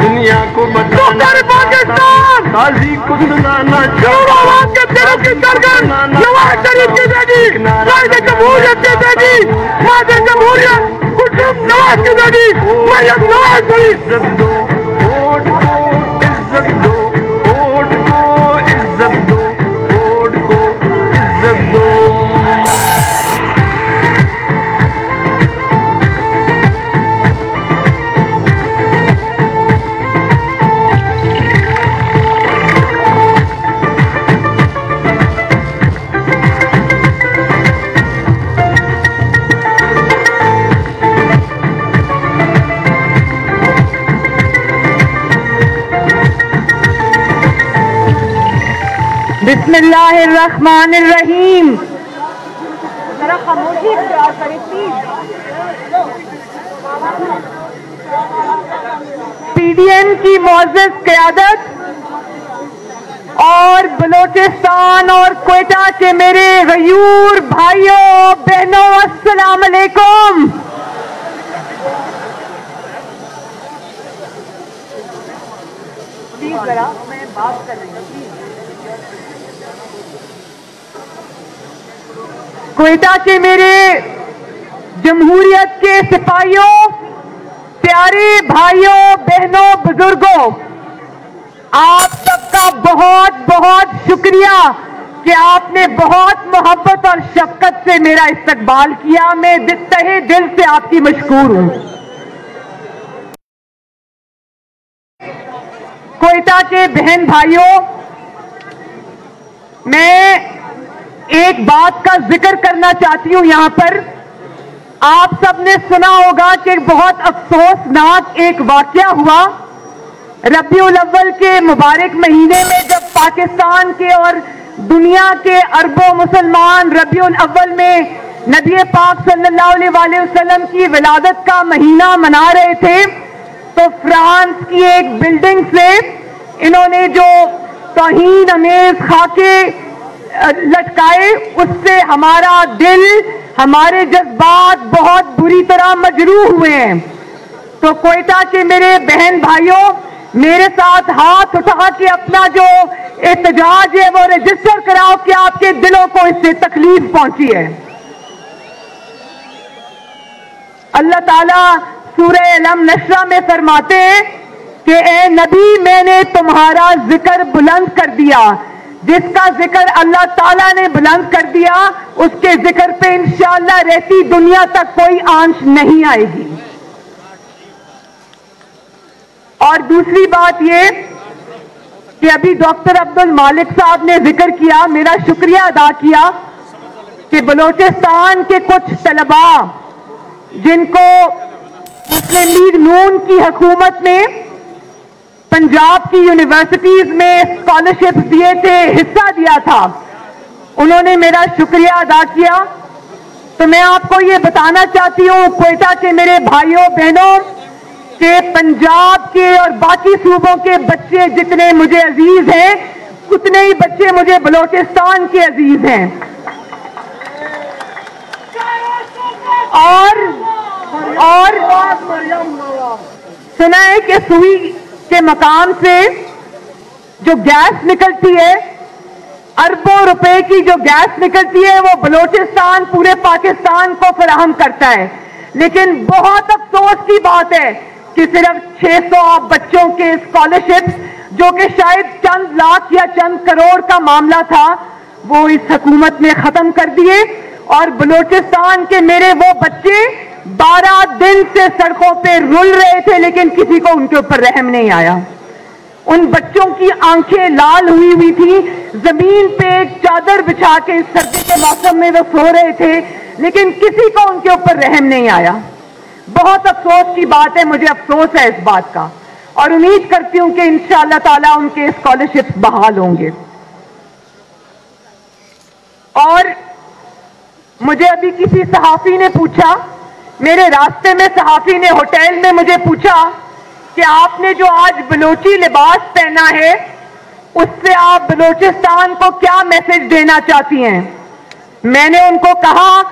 دنیا کو بتانا پاکستان قاضی کو سنانا عوام کے دلوں کی سرگرم نواز شریف کی بیٹی قائد جمہوریت کی بیٹی مادر جمہوریت کلثوم نواز کی بیٹی مریم نواز شریف عزت دو ووٹ کو عزت دو ووٹ کو عزت دو ووٹ کو عزت دو بسم اللہ الرحمن الرحیم. ذرا خاموشی اختیار کریں پلیز. پی ڈی ایم کی معزز قیادت اور بلوچستان اور کوئٹہ کے میرے غیور بھائیوں بہنوں السلام علیکم. پلیز ذرا میں بات کر رہی ہوں. کوئٹہ کے میرے جمہوریت کے سپاہیوں، پیارے بھائیوں بہنوں بزرگوں، آپ سب کا بہت بہت شکریہ کہ آپ نے بہت محبت اور شفقت سے میرا استقبال کیا. میں تہہ دل سے آپ کی مشکور ہوں. کوئٹہ کے بہن بھائیوں، میں ایک بات کا ذکر کرنا چاہتی ہوں یہاں پر. آپ سب نے سنا ہوگا کہ بہت افسوسناک ایک واقعہ ہوا ربیع الاول کے مبارک مہینے میں، جب پاکستان کے اور دنیا کے اربوں مسلمان ربیع الاول میں نبی پاک صلی اللہ علیہ وسلم کی ولادت کا مہینہ منا رہے تھے. تو فرانس کی ایک بلڈنگ سے انہوں نے جو توہین امیز خاکے لٹکائے، اس سے ہمارا دل، ہمارے جذبات بہت بری طرح مجروح ہوئے ہیں. تو کوئٹہ کے میرے بہن بھائیوں، میرے ساتھ ہاتھ اٹھا کے اپنا جو احتجاج ہے وہ رجسٹر کراؤ کہ آپ کے دلوں کو اس سے تکلیف پہنچی ہے. اللہ تعالیٰ سورہ علم نشرہ میں فرماتے ہیں کہ اے نبی، میں نے تمہارا ذکر بلند کر دیا. جس کا ذکر اللہ تعالیٰ نے بلند کر دیا، اس کے ذکر پہ انشاءاللہ رہتی دنیا تک کوئی آنچ نہیں آئے گی. اور دوسری بات یہ کہ ابھی ڈاکٹر عبد المالک صاحب نے ذکر کیا، میرا شکریہ ادا کیا کہ بلوچستان کے کچھ طلباء جن کو مسلم لیگ نون کی حکومت نے پنجاب کی یونیورسٹیز میں اسکالرشپ دیے تھے، حصہ دیا تھا، انہوں نے میرا شکریہ ادا کیا. تو میں آپ کو یہ بتانا چاہتی ہوں کوئٹہ کے میرے بھائیوں بہنوں کہ پنجاب کے اور باقی صوبوں کے بچے جتنے مجھے عزیز ہیں، اتنے ہی بچے مجھے بلوچستان کے عزیز ہیں. اور سنا ہے کہ سوئی کے مقام سے جو گیس نکلتی ہے، اربوں روپے کی جو گیس نکلتی ہے، وہ بلوچستان پورے پاکستان کو فراہم کرتا ہے. لیکن بہت افسوس کی بات ہے کہ صرف 600 بچوں کے اسکالرشپ، جو کہ شاید چند لاکھ یا چند کروڑ کا معاملہ تھا، وہ اس حکومت نے ختم کر دیے. اور بلوچستان کے میرے وہ بچے 12 دن سے سڑکوں پہ رول رہے تھے، لیکن کسی کو ان کے اوپر رحم نہیں آیا. ان بچوں کی آنکھیں لال ہوئی تھی، زمین پہ ایک چادر بچھا کے اس سردی کے موسم میں وہ سو رہے تھے، لیکن کسی کو ان کے اوپر رحم نہیں آیا. بہت افسوس کی بات ہے، مجھے افسوس ہے اس بات کا، اور امید کرتی ہوں کہ انشاءاللہ تعالیٰ ان کے اسکالرشپس بحال ہوں گے. اور مجھے ابھی کسی صحافی نے پوچھا، میرے راستے میں صحافی نے ہوٹل میں مجھے پوچھا کہ آپ نے جو آج بلوچی لباس پہنا ہے، اس سے آپ بلوچستان کو کیا میسج دینا چاہتی ہیں؟ میں نے ان کو کہا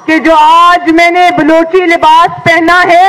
کہ جو آج میں نے بلوچی لباس پہنا ہے،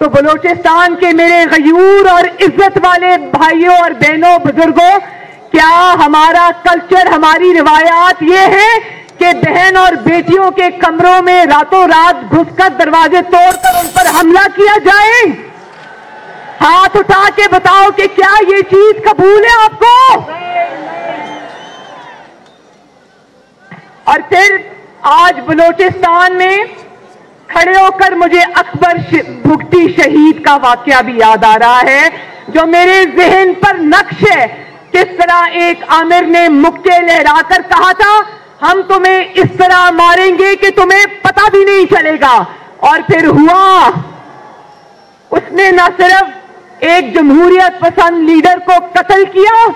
تو بلوچستان کے میرے غیور اور عزت والے بھائیوں اور بہنوں بزرگوں، کیا ہمارا کلچر، ہماری روایات یہ ہے کہ بہن اور بیٹیوں کے کمروں میں راتوں رات گھس کر دروازے توڑ کر ان پر حملہ کیا جائے؟ ہاتھ اٹھا کے بتاؤ کہ کیا یہ چیز قبول ہے آپ کو؟ اور پھر آج بلوچستان میں کھڑے ہو کر مجھے اکبر بھگٹی شہید کا واقعہ بھی یاد آ رہا ہے، جو میرے ذہن پر نقش ہے۔ کس طرح ایک عامر نے مکے لہرا کر کہا تھا، ہم تمہیں اس طرح ماریں گے کہ تمہیں پتہ بھی نہیں چلے گا، اور پھر ہوا۔ اس نے نہ صرف ایک جمہوریت پسند لیڈر کو قتل کیا،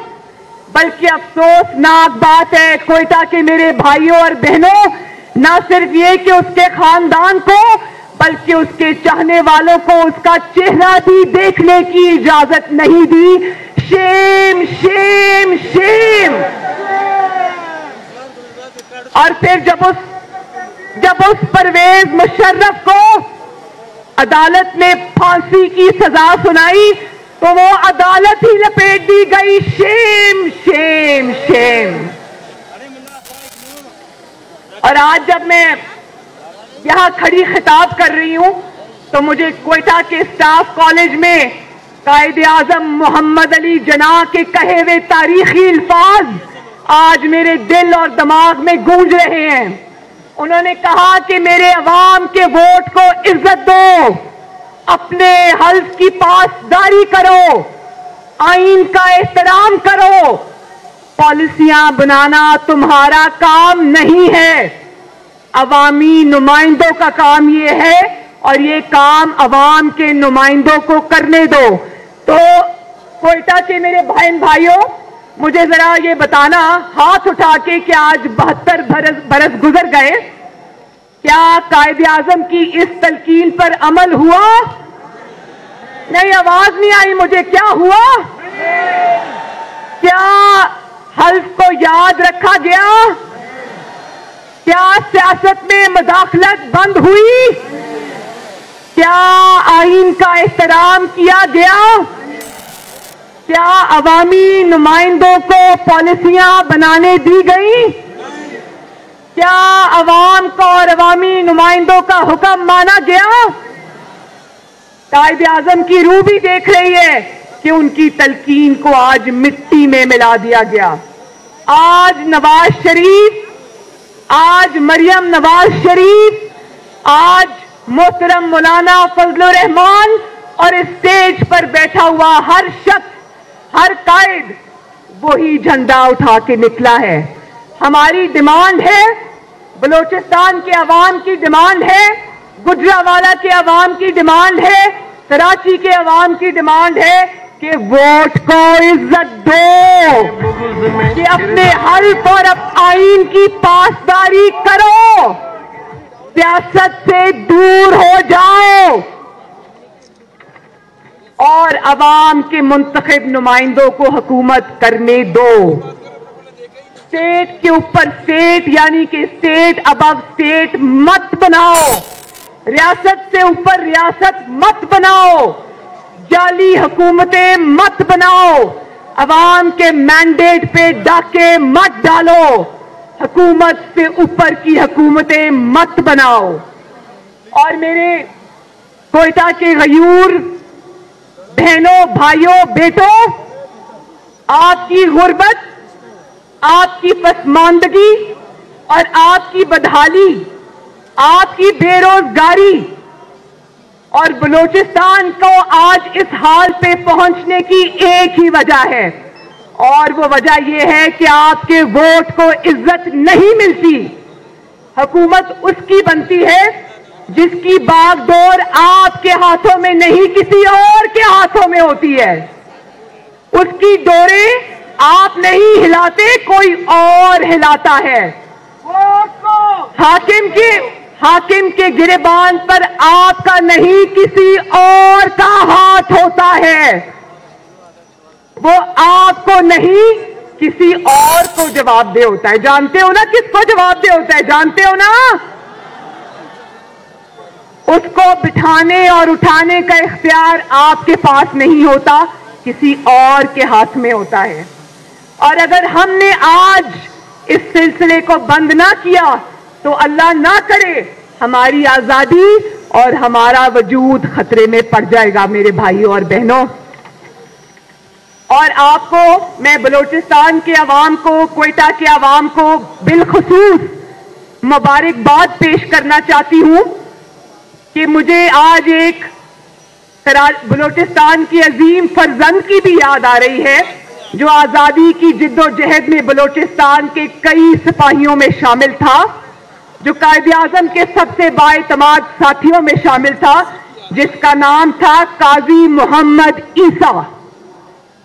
بلکہ افسوسناک بات ہے کوئٹہ کے میرے بھائیوں اور بہنوں، نہ صرف یہ کہ اس کے خاندان کو بلکہ اس کے چاہنے والوں کو اس کا چہرہ بھی دیکھنے کی اجازت نہیں دی۔ شیم شیم شیم۔ اور پھر جب اس پرویز مشرف کو عدالت نے پھانسی کی سزا سنائی تو وہ عدالت ہی لپیٹ دی گئی۔ شیم شیم شیم۔ اور آج جب میں یہاں کھڑی خطاب کر رہی ہوں تو مجھے کوئٹہ کے اسٹاف کالج میں قائد اعظم محمد علی جناح کے کہے ہوئے تاریخی الفاظ آج میرے دل اور دماغ میں گونج رہے ہیں۔ انہوں نے کہا کہ میرے عوام کے ووٹ کو عزت دو، اپنے حلف کی پاسداری کرو، آئین کا احترام کرو، پالیسیاں بنانا تمہارا کام نہیں ہے، عوامی نمائندوں کا کام یہ ہے، اور یہ کام عوام کے نمائندوں کو کرنے دو۔ تو کوئٹہ کے میرے بہن بھائیوں، مجھے ذرا یہ بتانا ہاتھ اٹھا کے کہ آج 72 برس گزر گئے، کیا قائد اعظم کی اس تلقین پر عمل ہوا؟ نہیں، آواز نہیں آئی مجھے، کیا ہوا؟ کیا حلف کو یاد رکھا گیا؟ کیا سیاست میں مداخلت بند ہوئی؟ کیا آئین کا احترام کیا گیا؟ کیا عوامی نمائندوں کو پالیسیاں بنانے دی گئیں؟ کیا عوام کو اور عوامی نمائندوں کا حکم مانا گیا؟ قائد اعظم کی روح بھی دیکھ رہی ہے کہ ان کی تلقین کو آج مٹی میں ملا دیا گیا۔ آج نواز شریف، آج مریم نواز شریف، آج محترم مولانا فضل الرحمان اور اسٹیج پر بیٹھا ہوا ہر شخص، ہر قائد وہی جھنڈا اٹھا کے نکلا ہے۔ ہماری ڈیمانڈ ہے، بلوچستان کے عوام کی ڈیمانڈ ہے، گجرانوالہ کے عوام کی ڈیمانڈ ہے، کراچی کے عوام کی ڈیمانڈ ہے کہ ووٹ کو عزت دو، کہ اپنے حلف اور آئین کی پاسداری کرو، سیاست سے دور ہو جاؤ اور عوام کے منتخب نمائندوں کو حکومت کرنے دو۔ اسٹیٹ کے اوپر اسٹیٹ، یعنی کہ اسٹیٹ ابو اسٹیٹ مت بناؤ، ریاست سے اوپر ریاست مت بناؤ، جعلی حکومتیں مت بناؤ، عوام کے مینڈیٹ پہ ڈاکے مت ڈالو، حکومت سے اوپر کی حکومتیں مت بناؤ۔ اور میرے کوئٹہ کے غیور بہنوں، بھائیوں، بیٹوں، آپ کی غربت، آپ کی پسماندگی اور آپ کی بدحالی، آپ کی بے روزگاری اور بلوچستان کو آج اس حال پہ پہنچنے کی ایک ہی وجہ ہے، اور وہ وجہ یہ ہے کہ آپ کے ووٹ کو عزت نہیں ملتی۔ حکومت اس کی بنتی ہے جس کی باغ ڈور آپ کے ہاتھوں میں نہیں، کسی اور کے ہاتھوں میں ہوتی ہے۔ اس کی ڈوریں آپ نہیں ہلاتے، کوئی اور ہلاتا ہے۔ حاکم کے گریبان پر آپ کا نہیں، کسی اور کا ہاتھ ہوتا ہے۔ وہ آپ کو نہیں، کسی اور کو جواب دہ ہوتا ہے۔ جانتے ہو نا کس کو جواب دہ ہوتا ہے؟ جانتے ہو نا؟ اس کو بٹھانے اور اٹھانے کا اختیار آپ کے پاس نہیں ہوتا، کسی اور کے ہاتھ میں ہوتا ہے. اور اگر ہم نے آج اس سلسلے کو بند نہ کیا تو اللہ نہ کرے ہماری آزادی اور ہمارا وجود خطرے میں پڑ جائے گا میرے بھائیوں اور بہنوں. اور آپ کو میں بلوچستان کے عوام کو، کوئٹہ کے عوام کو بالخصوص مبارکباد پیش کرنا چاہتی ہوں کہ مجھے آج ایک بلوچستان کی عظیم فرزند کی بھی یاد آ رہی ہے جو آزادی کی جد و جہد میں بلوچستان کے کئی سپاہیوں میں شامل تھا، جو قائد اعظم کے سب سے بااعتماد ساتھیوں میں شامل تھا، جس کا نام تھا قاضی محمد عیسیٰ،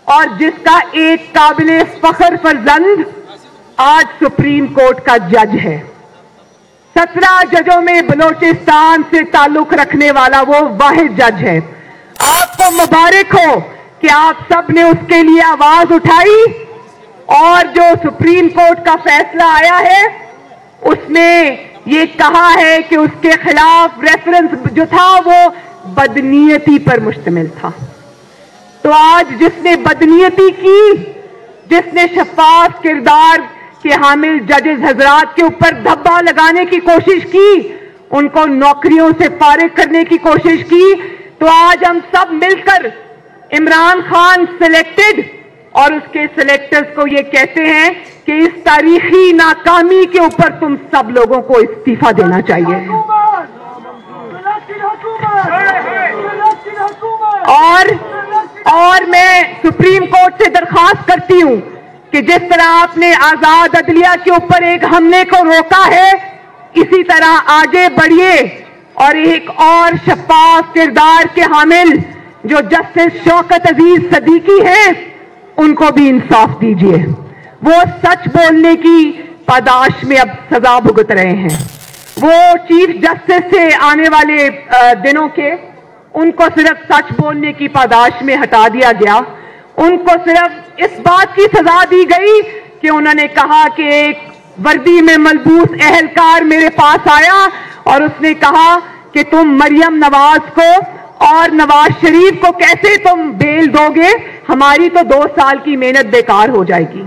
اور جس کا ایک قابل فخر فرزند آج سپریم کورٹ کا جج ہے. 17 ججوں میں بلوچستان سے تعلق رکھنے والا وہ واحد جج ہے. آپ کو مبارک ہو کہ آپ سب نے اس کے لیے آواز اٹھائی، اور جو سپریم کورٹ کا فیصلہ آیا ہے اس میں یہ کہا ہے کہ اس کے خلاف ریفرنس جو تھا وہ بدنیتی پر مشتمل تھا. تو آج جس نے بدنیتی کی، جس نے شفاف کردار کے حامل ججز حضرات کے اوپر دھبا لگانے کی کوشش کی، ان کو نوکریوں سے فارغ کرنے کی کوشش کی، تو آج ہم سب مل کر عمران خان سلیکٹڈ اور اس کے سلیکٹرز کو یہ کہتے ہیں کہ اس تاریخی ناکامی کے اوپر تم سب لوگوں کو استعفیٰ دینا چاہیے. اور میں سپریم کورٹ سے درخواست کرتی ہوں کہ جس طرح آپ نے آزاد عدلیہ کے اوپر ایک حملے کو روکا ہے، اسی طرح آگے بڑھیے اور ایک اور شفاف کردار کے حامل جو جسٹس شوکت عزیز صدیقی ہیں ان کو بھی انصاف دیجیے. وہ سچ بولنے کی پاداش میں اب سزا بھگت رہے ہیں. وہ چیف جسٹس سے آنے والے دنوں کے، ان کو صرف سچ بولنے کی پاداش میں ہٹا دیا گیا. ان کو صرف اس بات کی سزا دی گئی کہ انہوں نے کہا کہ ایک وردی میں ملبوس اہلکار میرے پاس آیا اور اس نے کہا کہ تم مریم نواز کو اور نواز شریف کو کیسے تم بیل دو گے، ہماری تو 2 سال کی محنت بیکار ہو جائے گی.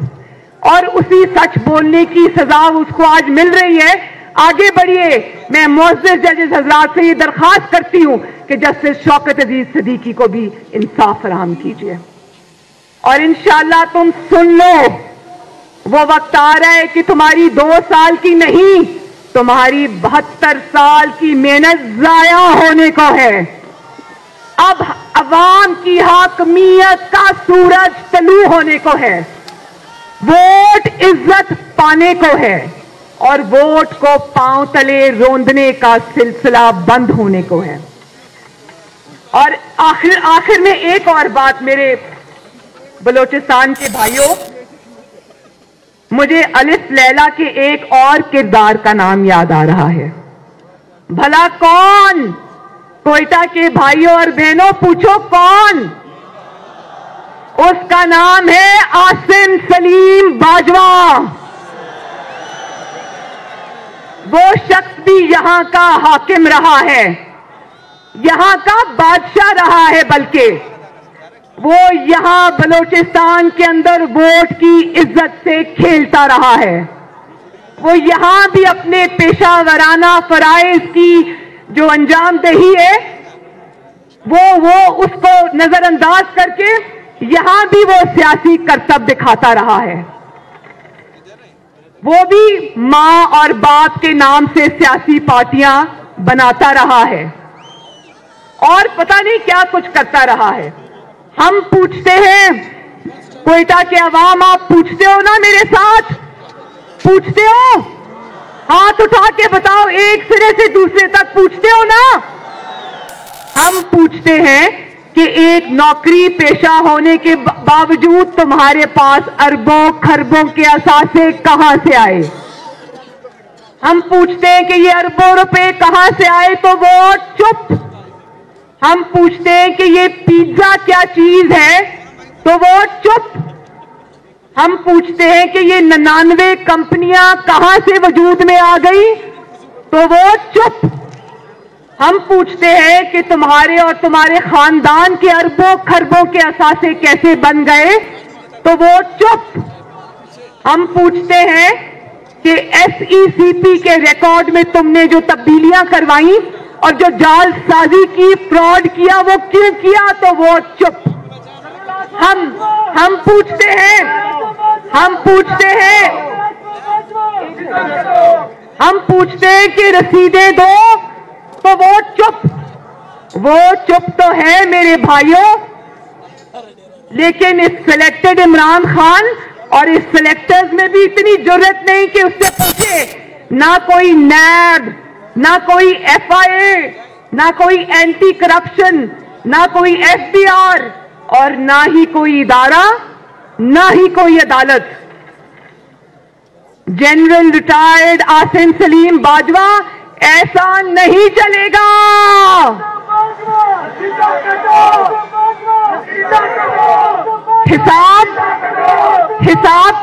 اور اسی سچ بولنے کی سزا اس کو آج مل رہی ہے. آگے بڑھیے. میں معزز ججز حضرات سے یہ درخواست کرتی ہوں کہ جسٹس شوکت عزیز صدیقی کو بھی انصاف فراہم کیجیے. اور انشاءاللہ تم سن لو، وہ وقت آ رہا ہے کہ تمہاری 2 سال کی نہیں، تمہاری 72 سال کی محنت ضائع ہونے کو ہے. اب عوام کی حاکمیت کا سورج طلوع ہونے کو ہے. ووٹ عزت پانے کو ہے اور ووٹ کو پاؤں تلے روندنے کا سلسلہ بند ہونے کو ہے. اور آخر میں ایک اور بات میرے بلوچستان کے بھائیوں، مجھے الف لیلا کے ایک اور کردار کا نام یاد آ رہا ہے. بھلا کون؟ کوئٹہ کے بھائیوں اور بہنوں پوچھو کون؟ اس کا نام ہے عاصم سلیم باجوہ. وہ شخص بھی یہاں کا حاکم رہا ہے، یہاں کا بادشاہ رہا ہے، بلکہ وہ یہاں بلوچستان کے اندر ووٹ کی عزت سے کھیلتا رہا ہے. وہ یہاں بھی اپنے پیشہ ورانہ فرائض کی جو انجام دہی ہے وہ اس کو نظر انداز کر کے یہاں بھی وہ سیاسی کرتب دکھاتا رہا ہے. وہ بھی ماں اور باپ کے نام سے سیاسی پارٹیاں بناتا رہا ہے اور پتہ نہیں کیا کچھ کرتا رہا ہے. ہم پوچھتے ہیں، کوئٹہ کے عوام، آپ پوچھتے ہو نا میرے ساتھ؟ پوچھتے ہو؟ ہاتھ اٹھا کے بتاؤ، ایک سرے سے دوسرے تک پوچھتے ہو نا؟ ہم پوچھتے ہیں کہ ایک نوکری پیشہ ہونے کے باوجود تمہارے پاس اربوں خربوں کے اثاثے کہاں سے آئے؟ ہم پوچھتے ہیں کہ یہ اربوں روپے کہاں سے آئے تو ووٹ چپ. ہم پوچھتے ہیں کہ یہ پیزا کیا چیز ہے تو ووٹ چپ. ہم پوچھتے ہیں کہ یہ 99 کمپنیاں کہاں سے وجود میں آ گئی تو ووٹ چپ. ہم پوچھتے ہیں کہ تمہارے اور تمہارے خاندان کے اربوں خربوں کے اثاثے کیسے بن گئے، تو وہ چپ۔ ہم پوچھتے ہیں کہ SECP کے ریکارڈ میں تم نے جو تبدیلیاں کروائیں اور جو جال سازی کی، فراڈ کیا، وہ کیوں کیا، تو وہ چپ۔ ہم پوچھتے ہیں کہ رسیدیں دو، تو وہ چپ تو ہے میرے بھائیوں، لیکن اس سلیکٹڈ عمران خان اور اس سلیکٹرز میں بھی اتنی جرت نہیں کہ اس سے پوچھے، نہ کوئی نیب، نہ کوئی FIA، نہ کوئی اینٹی کرپشن، نہ کوئی FBR، اور نہ ہی کوئی ادارہ، نہ ہی کوئی عدالت۔ جنرل ریٹائرڈ آصم سلیم باجوہ، ایسا نہیں چلے گا۔ حساب